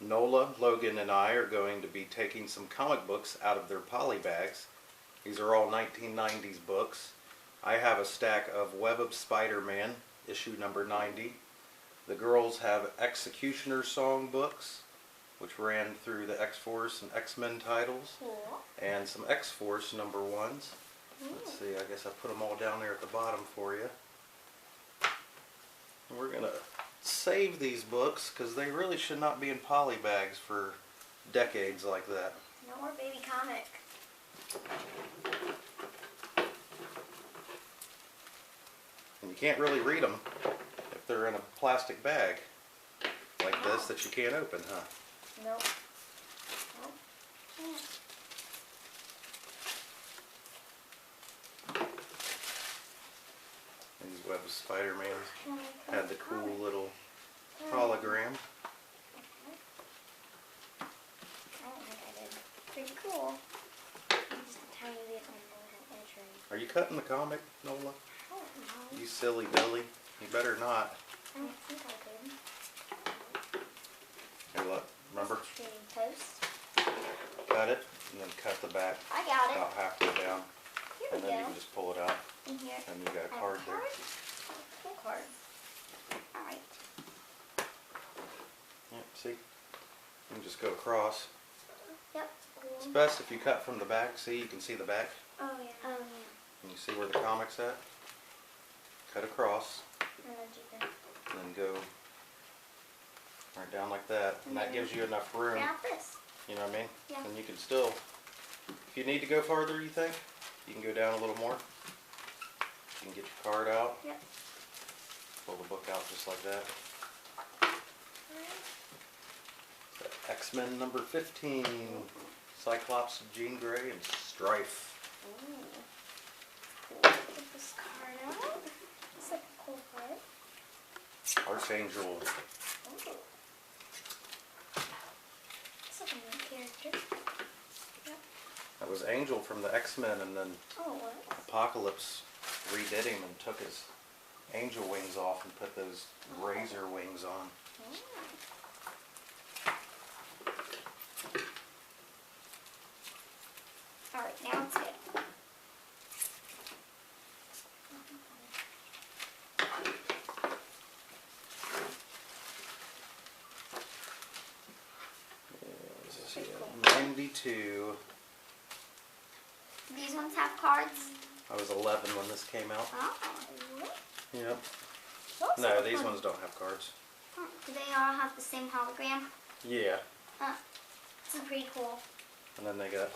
Nola, Logan, and I are going to be taking some comic books out of their polybags. These are all 1990s books. I have a stack of Web of Spider-Man, issue number 90. The girls have X-Cutioner song books, which ran through the X-Force and X-Men titles, Cool. and some X-Force number ones. Let's see, I guess I put them all down there at the bottom for you. And we're going to save these books because they really should not be in polybags for decades like that. No more baby comic. And you can't really read them if they're in a plastic bag like this that you can't open, huh? Nope. Nope. Can't. These Web of Spider-Mans had the cool little hologram. I don't think I did. Pretty cool. Just a tiny bit on the edge. Are you cutting the comic, Nola? I don't know. You silly Billy. You better not. I don't think I did. Here, look. Remember? Trading post. Cut it and then cut the back I got about it. halfway down. Here And we then you go. can just pull it out. In here. And you got a I have card there. Cool card. Alright. Yep, see? You can just go across. Yep. It's best if you cut from the back. See, you can see the back. Oh yeah. Oh yeah. And you see where the comic's at? Cut across. And then do that. And then go right down like that. And that gives you enough room. Grab this. You know what I mean? Yeah. And you can still, if you need to go farther, you think, you can go down a little more. You can get your card out. Yep. Pull the book out just like that. X-Men number 15. Cyclops, Jean Grey, and Strife. Ooh. Cool. Get this card out. It's like a cool card. Archangel. Ooh. It's like a new character. Yep. That was Angel from the X-Men, and then Oh, what? Apocalypse redid him and took his angel wings off and put those razor wings on. Alright, now it's good. This is 92. These ones have cards? I was 11 when this came out. Oh, really? Yep. Those No, are these fun. ones don't have cards. Do they all have the same hologram? Yeah. This is pretty cool. And then they got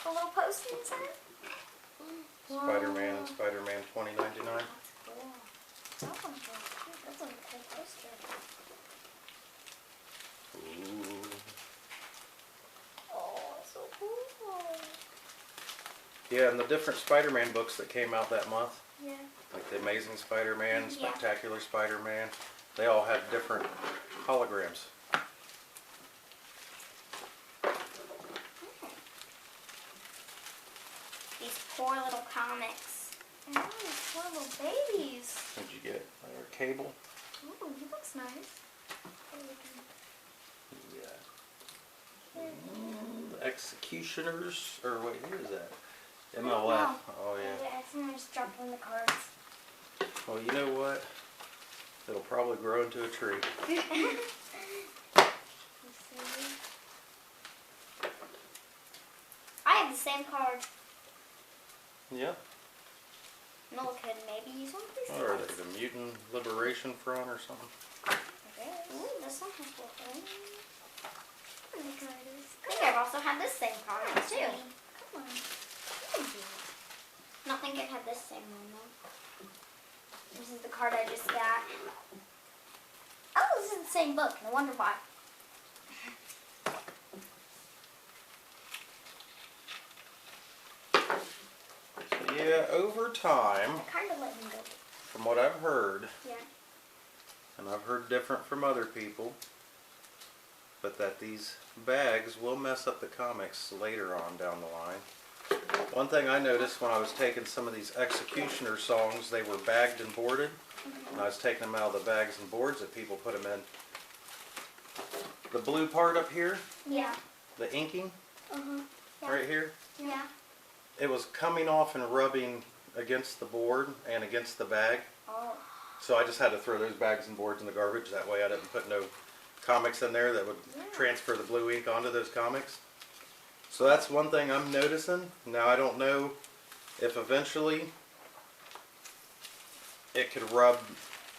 A little poster inside? Spider-Man and Spider-Man 2099. That's cool. That one's really cute. That's a cool poster. Ooh. Oh, so cool. Yeah, and the different Spider-Man books that came out that month, Yeah. like the Amazing Spider-Man, Yeah. Spectacular Spider-Man, they all had different holograms. These poor little comics. Oh, poor little babies. What'd you get? Cable? Ooh, he looks nice. Yeah. The X-Cutioners, or wait, who is that? MLF. Oh yeah. I think I just dropped one of the cards. Well, you know what? It'll probably grow into a tree. Let's see. I have the same card. Yeah. Nola could maybe use one of these Or are cards. they the Mutant Liberation Front or something? Ooh, this one has cool things. I think I've also had this same card too. Come on. I don't think I've had this same one though. This is the card I just got. Oh, this is the same book. No wonder why. So yeah, over time, I kind of let him go. from what I've heard, Yeah. and I've heard different from other people, but that these bags will mess up the comics later on down the line. One thing I noticed when I was taking some of these X-Cutioner songs, they were bagged and boarded. And I was taking them out of the bags and boards that people put them in. the blue part up here, Yeah. the inking Yeah. right here, Yeah. it was coming off and rubbing against the board and against the bag. Oh. So I just had to throw those bags and boards in the garbage. That way I didn't put no comics in there that would transfer the blue ink onto those comics. So that's one thing I'm noticing. Now I don't know if eventually it could rub,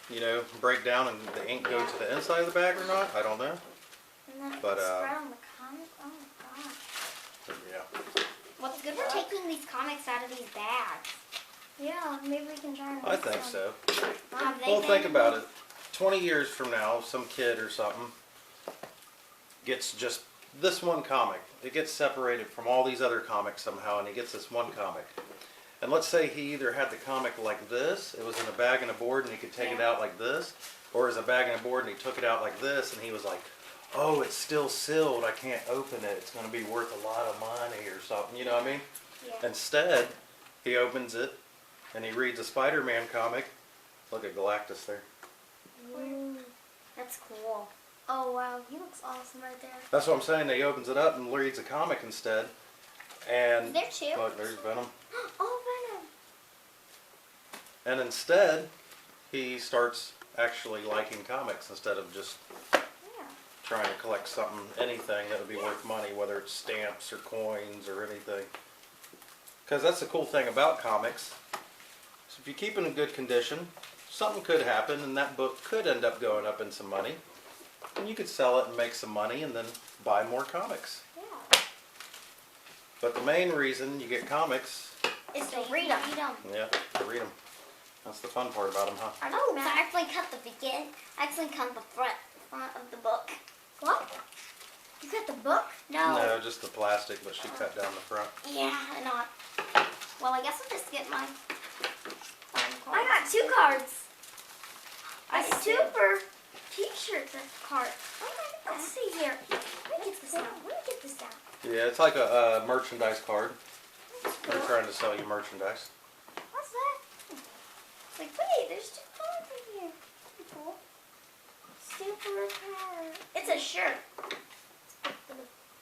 you know, break down and the ink go to the inside of the bag or not. I don't know. And then But, spread on the comic. Oh my gosh. But yeah. What's good for taking these comics out of these bags? Yeah, maybe we can try and I think so. Have they Well, think been- about it. 20 years from now, some kid or something gets just this one comic. It gets separated from all these other comics somehow, and he gets this one comic. And let's say he either had the comic like this, it was in a bag and a board, and he could take it out like this, or as a bag and a board, and he took it out like this, and he was like, oh, it's still sealed, I can't open it, it's going to be worth a lot of money or something, you know what I mean? Yeah. Instead, he opens it, and he reads a Spider-Man comic. Look at Galactus there. Ooh, that's cool. Oh wow, he looks awesome right there. That's what I'm saying, he opens it up and reads a comic instead. And There too. look, there's Venom. Oh, Venom. And instead, he starts actually liking comics instead of just Yeah. trying to collect something, anything that would be worth money, whether it's stamps or coins or anything. Because that's the cool thing about comics. So if you keep it in good condition, something could happen and that book could end up going up in some money. And you could sell it and make some money and then buy more comics. Yeah. But the main reason you get comics, It's to read them. yeah, to read them. That's the fun part about them, huh? Oh, so I actually cut the begin. I actually cut the front of the book. What? You cut the book? No. No, just the plastic, but she cut down the front. Yeah, not. Well, I guess I'll just get my. I got 2 cards. A super T-shirt card. Let's see here. Let me get this out. Yeah, it's like a merchandise card. They're trying to sell you merchandise. What's that? It's like, wait, there's 2 cards in here. Pretty cool. Super power. It's a shirt.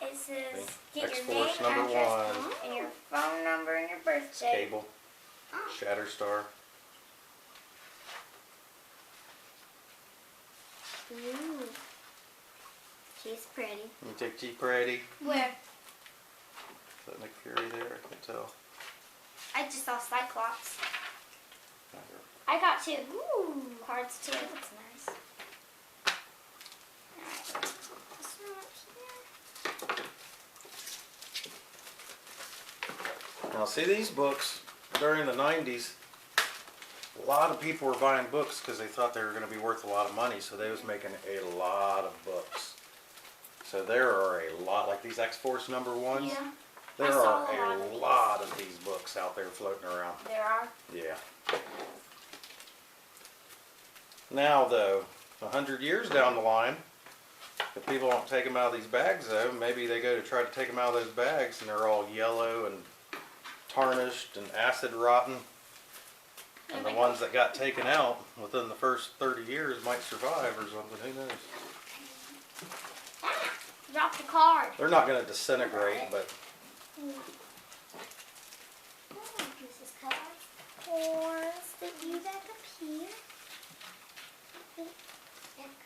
It says, get your name, X-Force number address, 1. and your phone number and your birthday. Cable. Shatterstar. Ooh. She's pretty. You take G Brady. Where? Is that Nick Fury there? I can't tell. I just saw Cyclops. I got 2 cards too. That's nice. Alright. This one up here. Now see these books, during the 90s, a lot of people were buying books because they thought they were going to be worth a lot of money, so they was making a lot of books. So there are a lot, like these X-Force number 1s, Yeah. there I saw are a lot of a these. lot of these books out there floating around. There are. Yeah. Now though, 100 years down the line, if people don't take them out of these bags though, maybe they go to try to take them out of those bags and they're all yellow and tarnished and acid rotten. And the ones that got taken out within the first 30 years might survive or something, who knows. Drop the card. They're not going to disintegrate, but This card. Or stick you back up here.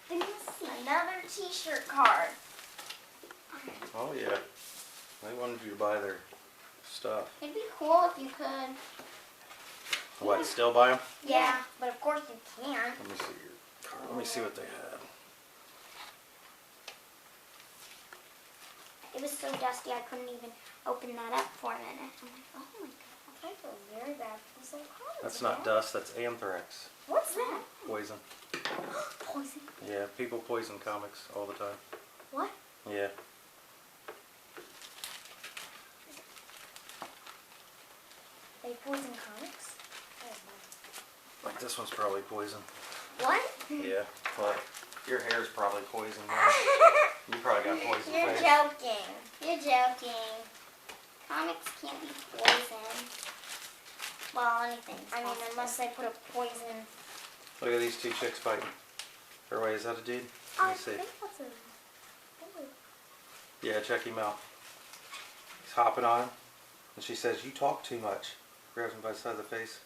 And another T-shirt card. oh yeah, they wanted you to buy their stuff. It'd be cool if you could. What, still buy them? Yeah, but of course you can't. Let me see your card. Let me see what they had. It was so dusty I couldn't even open that up for a minute. I'm like, oh my god, I feel very bad for this little card. That's not dust, that's anthrax. What's that? Poison. Poison. Yeah, people poison comics all the time. What? Yeah. They poison comics? Like this one's probably poison. What? Yeah. Well, your hair's probably poison. You probably got poison You're face. joking. You're joking. Comics can't be poison. Well, anything. I mean, unless they put a poison. Look at these 2 chicks fighting. Or wait, is that a dude? I Let me see. think that's a... Yeah, check him out. He's hopping on him. And she says, "You talk too much." Grabs him by the side of the face.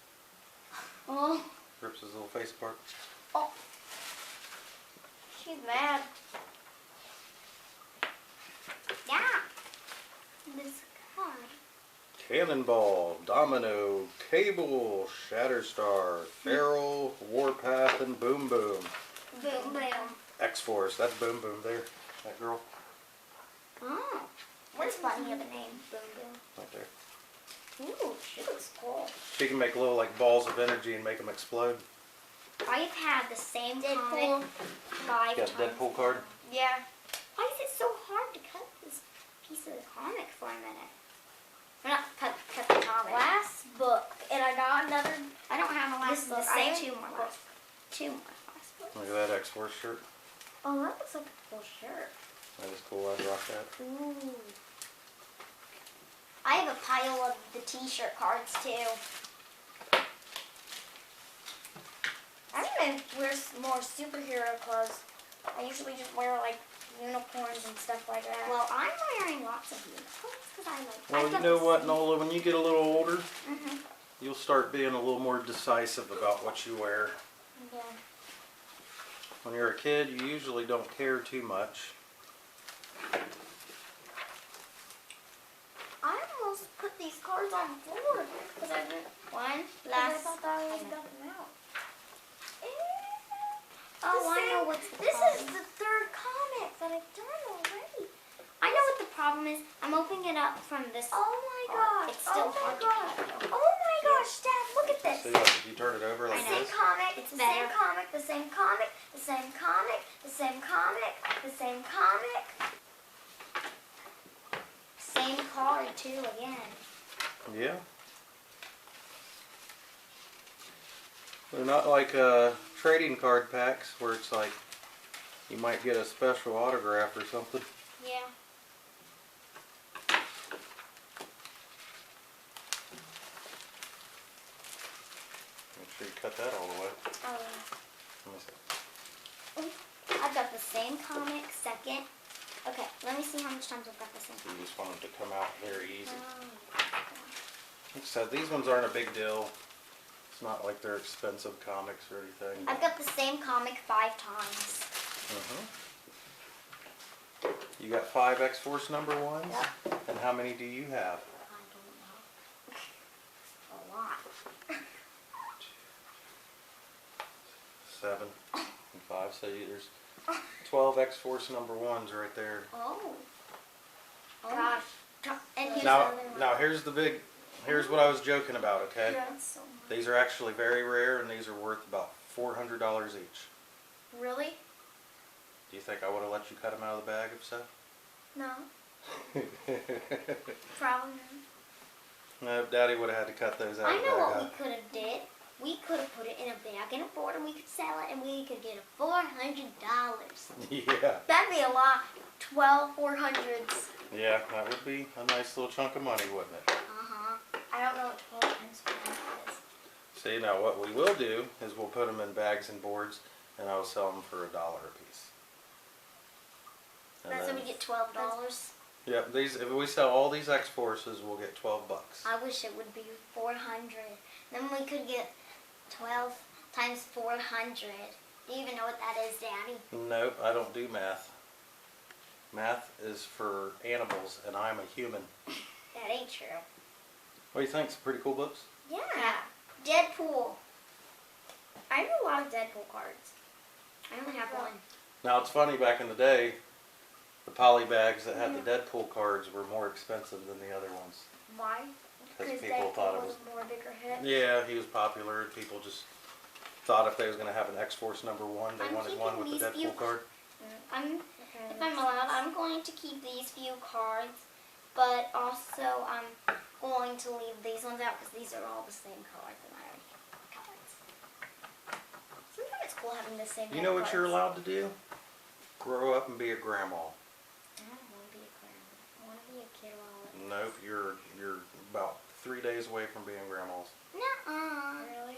Oh. Rips his little face apart. Oh. She's mad. Yeah. This card. Cannonball, Domino, Cable, Shatterstar, Feral, Warpath, and Boom Boom. Boom Boom. X-Force, that's Boom Boom there. That girl. Oh. What's funny of a name? Boom Boom. Right there. Ooh, she looks cool. She can make little like balls of energy and make them explode. I've had the same Deadpool 5 Got times. a Deadpool card? Yeah. Why is it so hard to cut this piece of the comic for a minute? Or not cut the comic. Last book, and I got another. I don't have a last book. I have two more last books. Look at that X-Force shirt. Oh, that looks like a cool shirt. That is cool. I'd rock that. Ooh. I have a pile of the t-shirt cards too. I'm gonna wear more superhero clothes. I usually just wear like unicorns and stuff like that. Well, I'm wearing lots of unicorns because I like. Well, you know what, Nola? When you get a little older, Mhm. you'll start being a little more decisive about what you wear. Yeah. When you're a kid, you usually don't care too much. I almost put these cards on the floor because I didn't. One last. I thought that I already got them out. Oh, I know what's the problem. This is the third comic that I've done already. I know what the problem is. I'm opening it up from this. Oh my gosh. It's still hard to cut. Oh my gosh, Dad, look at this. See, like if you turn it over like The same this. comic, it's the same comic, the same comic, the same comic, the same comic, the same comic. Same card too again. Yeah. They're not like trading card packs where it's like you might get a special autograph or something. Yeah. Make sure you cut that all the way. Oh. Let me see. I've got the same comic, second. Okay, let me see how much times I've got the same You comic. just want them to come out very easy. Oh. Like I said, these ones aren't a big deal. It's not like they're expensive comics or anything. I've got the same comic 5 times. You got 5 X-Force number ones? Yep. And how many do you have? I don't know. A lot. 7 and 5. So there's 12 X-Force number ones right there. Oh. Oh gosh. And here's Now, the other one. now here's what I was joking about, okay? Yeah, that's so much. These are actually very rare and these are worth about $400 each. Really? Do you think I would have let you cut them out of the bag if so? No. Probably not. No, Daddy would have had to cut those out I of the know bag. what we could have did. We could have put it in a bag and a board and we could sell it and we could get a $400. Yeah. That'd be a lot. 12 400s. Yeah, that would be a nice little chunk of money, wouldn't it? Uh-huh. I don't know what 12 times 400 is. See, now what we will do is we'll put them in bags and boards and I'll sell them for $1 a piece. And So then- we get $12. Yeah, if we sell all these X-Forces, we'll get $12. I wish it would be 400. Then we could get 12 times 400. Do you even know what that is, Daddy? Nope, I don't do math. Math is for animals, and I'm a human. That ain't true. What do you think? Some pretty cool books? Yeah. Deadpool. I have a lot of Deadpool cards. I only have one. Now, it's funny, back in the day, the polybags that had the Deadpool cards were more expensive than the other ones. Why? Because people thought it was... more bigger hit. Yeah, he was popular, and people just thought if they was going to have an X-Force number 1, they I'm wanted one with the keeping these Deadpool card. If I'm allowed, I'm going to keep these few cards, but also I'm going to leave these ones out because these are all the same cards and I already have cards. Sometimes it's cool having the same. You know what cards. you're allowed to do? Grow up and be a grandma. I don't want to be a grandma. I want to be a kid while Nope, you're about 3 days away from being grandmas. Nuh-uh. Really?